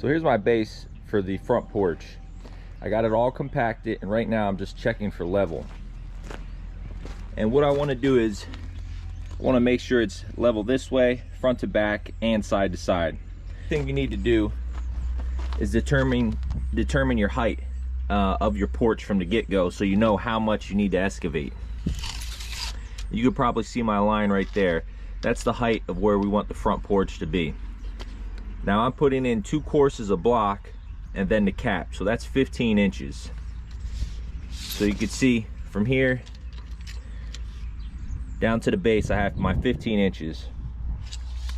So here's my base for the front porch. I got it all compacted, and right now I'm just checking for level. And what I want to do is I want to make sure it's level this way, front to back and side to side. The thing you need to do is determine your height of your porch from the get-go, so you know how much you need to excavate. You could probably see my line right there. That's the height of where we want the front porch to be. Now I'm putting in 2 courses of block and then the cap, so that's 15 inches. So you can see from here down to the base I have my 15 inches.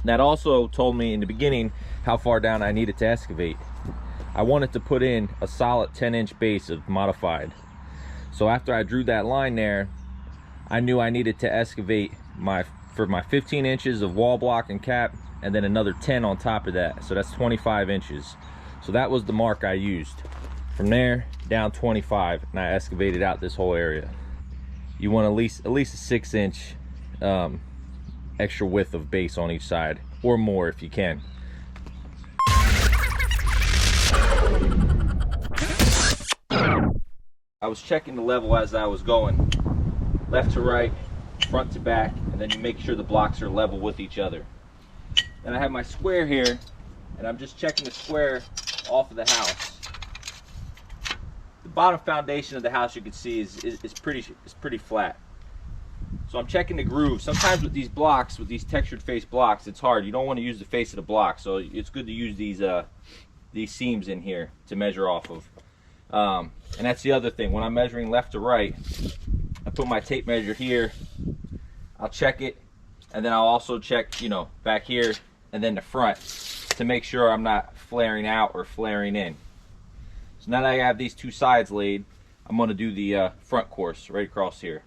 That also told me in the beginning how far down I needed to excavate. I wanted to put in a solid 10-inch base of modified. So after I drew that line there, I knew I needed to excavate for my 15 inches of wall block and cap, and then another 10 on top of that, so that's 25 inches. So that was the mark I used. From there down 25, and I excavated out this whole area. You want at least a 6-inch extra width of base on each side, or more if you can. I was checking the level as I was going, left to right, front to back, and then you make sure the blocks are level with each other. Then I have my square here, and I'm just checking the square off of the house. The bottom foundation of the house, you can see, is pretty flat. So I'm checking the groove. Sometimes with these blocks, with these textured face blocks, it's hard. You don't want to use the face of the block, so it's good to use these seams in here to measure off of. And that's the other thing. When I'm measuring left to right, I put my tape measure here. I'll check it, and then I'll also check, you know, back here and then the front to make sure I'm not flaring out or flaring in. So now that I have these 2 sides laid, I'm going to do the front course right across here.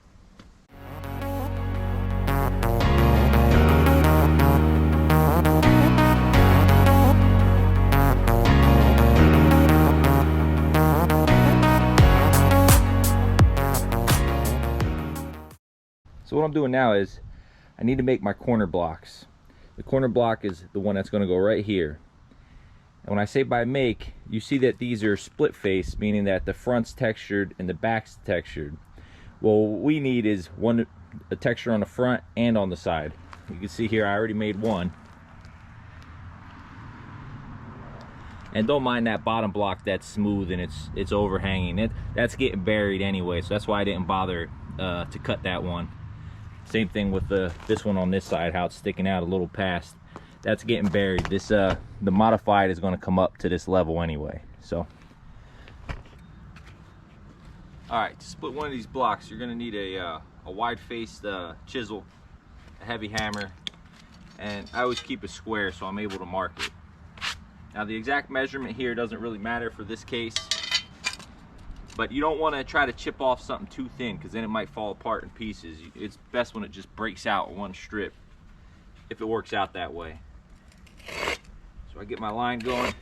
So what I'm doing now is I need to make my corner blocks. The corner block is the one that's going to go right here. And when I say by make, you see that these are split face, meaning that the front's textured and the back's textured. Well, what we need is a texture on the front and on the side. You can see here I already made one. And don't mind that bottom block that's smooth and it's overhanging. That's getting buried anyway, so that's why I didn't bother to cut that one. Same thing with this one on this side, how it's sticking out a little past. That's getting buried. This the modified is going to come up to this level anyway. So, all right, to split one of these blocks, you're going to need a wide-faced chisel, a heavy hammer, and I always keep it square so I'm able to mark it. Now the exact measurement here doesn't really matter for this case, but you don't want to try to chip off something too thin, because then it might fall apart in pieces. It's best when it just breaks out one strip, if it works out that way. So I get my line going.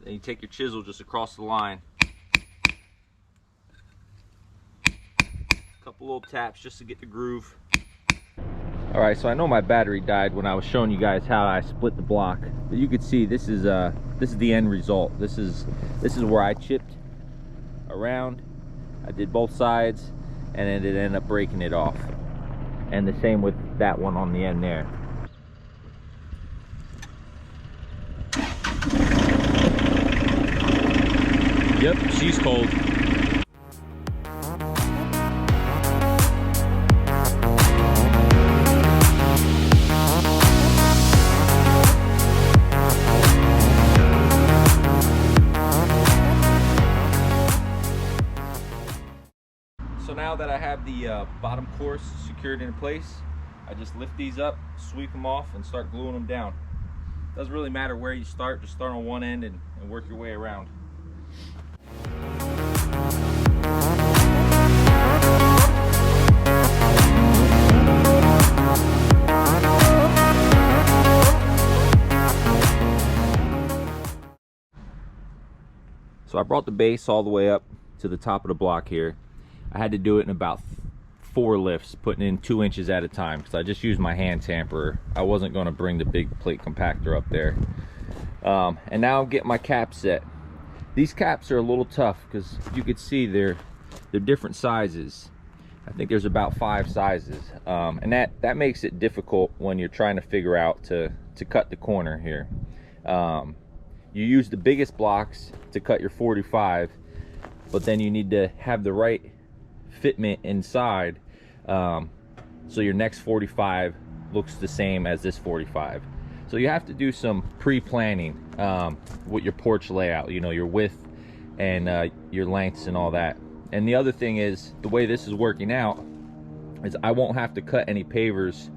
Then you take your chisel just across the line. A couple little taps just to get the groove. All right, so I know my battery died when I was showing you guys how I split the block, but you can see this is the end result. This is where I chipped around. I did both sides, and then it ended up breaking it off. And the same with that one on the end there. Yep, she's cold. So now that I have the bottom course secured in place, I just lift these up, sweep them off, and start gluing them down. Doesn't really matter where you start, just start on one end and work your way around. So I brought the base all the way up to the top of the block here. I had to do it in about 4 lifts, putting in 2 inches at a time, because I just used my hand tamper. I wasn't going to bring the big plate compactor up there. And now I'm getting my cap set. These caps are a little tough because you can see they're different sizes. I think there's about 5 sizes, and that makes it difficult when you're trying to figure out to cut the corner here. You use the biggest blocks to cut your 45, but then you need to have the right fitment inside, so your next 45 looks the same as this 45. So you have to do some pre-planning with your porch layout, you know, your width and your lengths and all that. And the other thing is, the way this is working out is I won't have to cut any pavers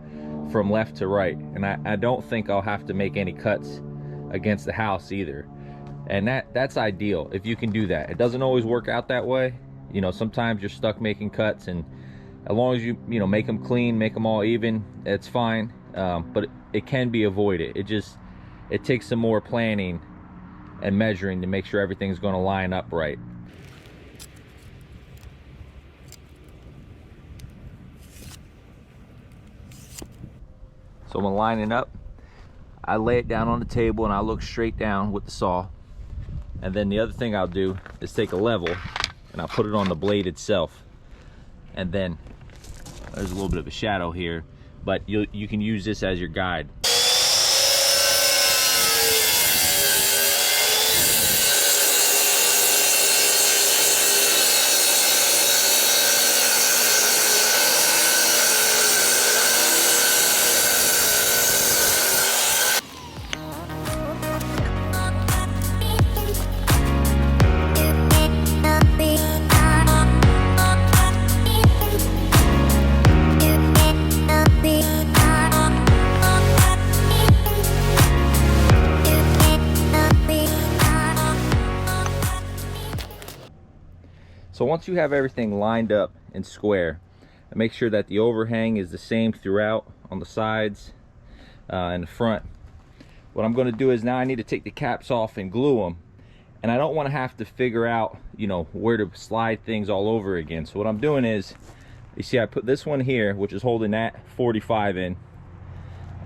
from left to right, and I don't think I'll have to make any cuts against the house either. And that's ideal if you can do that. It doesn't always work out that way, you know. Sometimes you're stuck making cuts, and as long as you make them clean, make them all even, it's fine. But it can be avoided. It takes some more planning and measuring to make sure everything's going to line up right. So when lining up, I lay it down on the table and I look straight down with the saw. And then the other thing I'll do is take a level and I'll put it on the blade itself. And then there's a little bit of a shadow here, but you can use this as your guide. So once you have everything lined up and square, make sure that the overhang is the same throughout on the sides and the front. What I'm going to do is now I need to take the caps off and glue them, and I don't want to have to figure out, you know, where to slide things all over again. So what I'm doing is, you see I put this one here, which is holding that 45 in,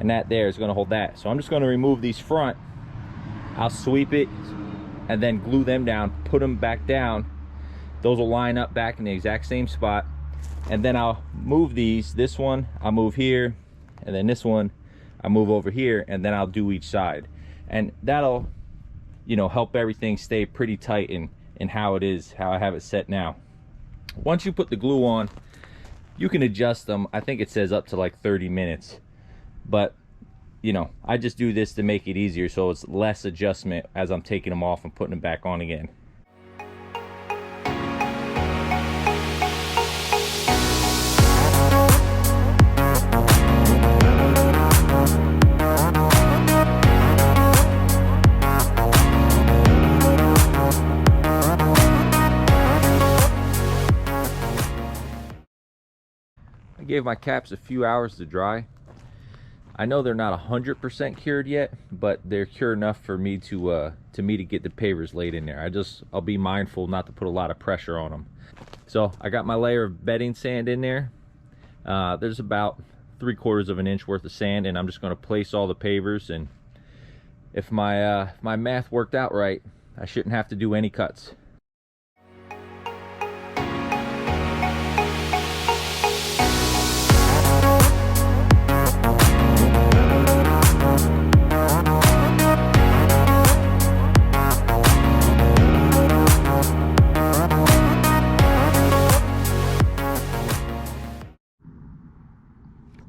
and that there is going to hold that. So I'm just going to remove these front, I'll sweep it and then glue them down, put them back down. Those will line up back in the exact same spot, and then I'll move these. This one I'll move here, and then this one I'll move over here, and then I'll do each side, and that'll, you know, help everything stay pretty tight in how it is, how I have it set now. Once you put the glue on, you can adjust them. I think it says up to like 30 minutes, but you know, I just do this to make it easier, so it's less adjustment as I'm taking them off and putting them back on again. I gave my caps a few hours to dry. I know they're not 100% cured yet, but they're cured enough for me to get the pavers laid in there. I'll be mindful not to put a lot of pressure on them. So I got my layer of bedding sand in there. There's about 3/4 of an inch worth of sand, and I'm just going to place all the pavers, and if my my math worked out right, I shouldn't have to do any cuts.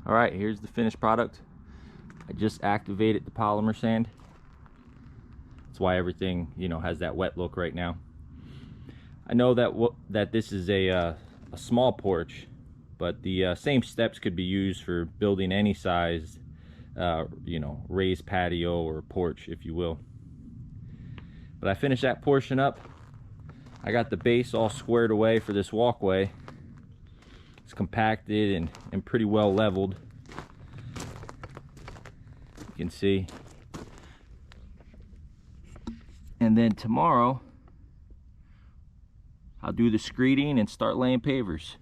Alright, here's the finished product. I just activated the polymer sand. That's why everything, you know, has that wet look right now. I know that this is a small porch, but the same steps could be used for building any size, you know, raised patio or porch, if you will. But I finished that portion up. I got the base all squared away for this walkway. It's compacted and pretty well leveled. You can see. And then tomorrow, I'll do the screeding and start laying pavers.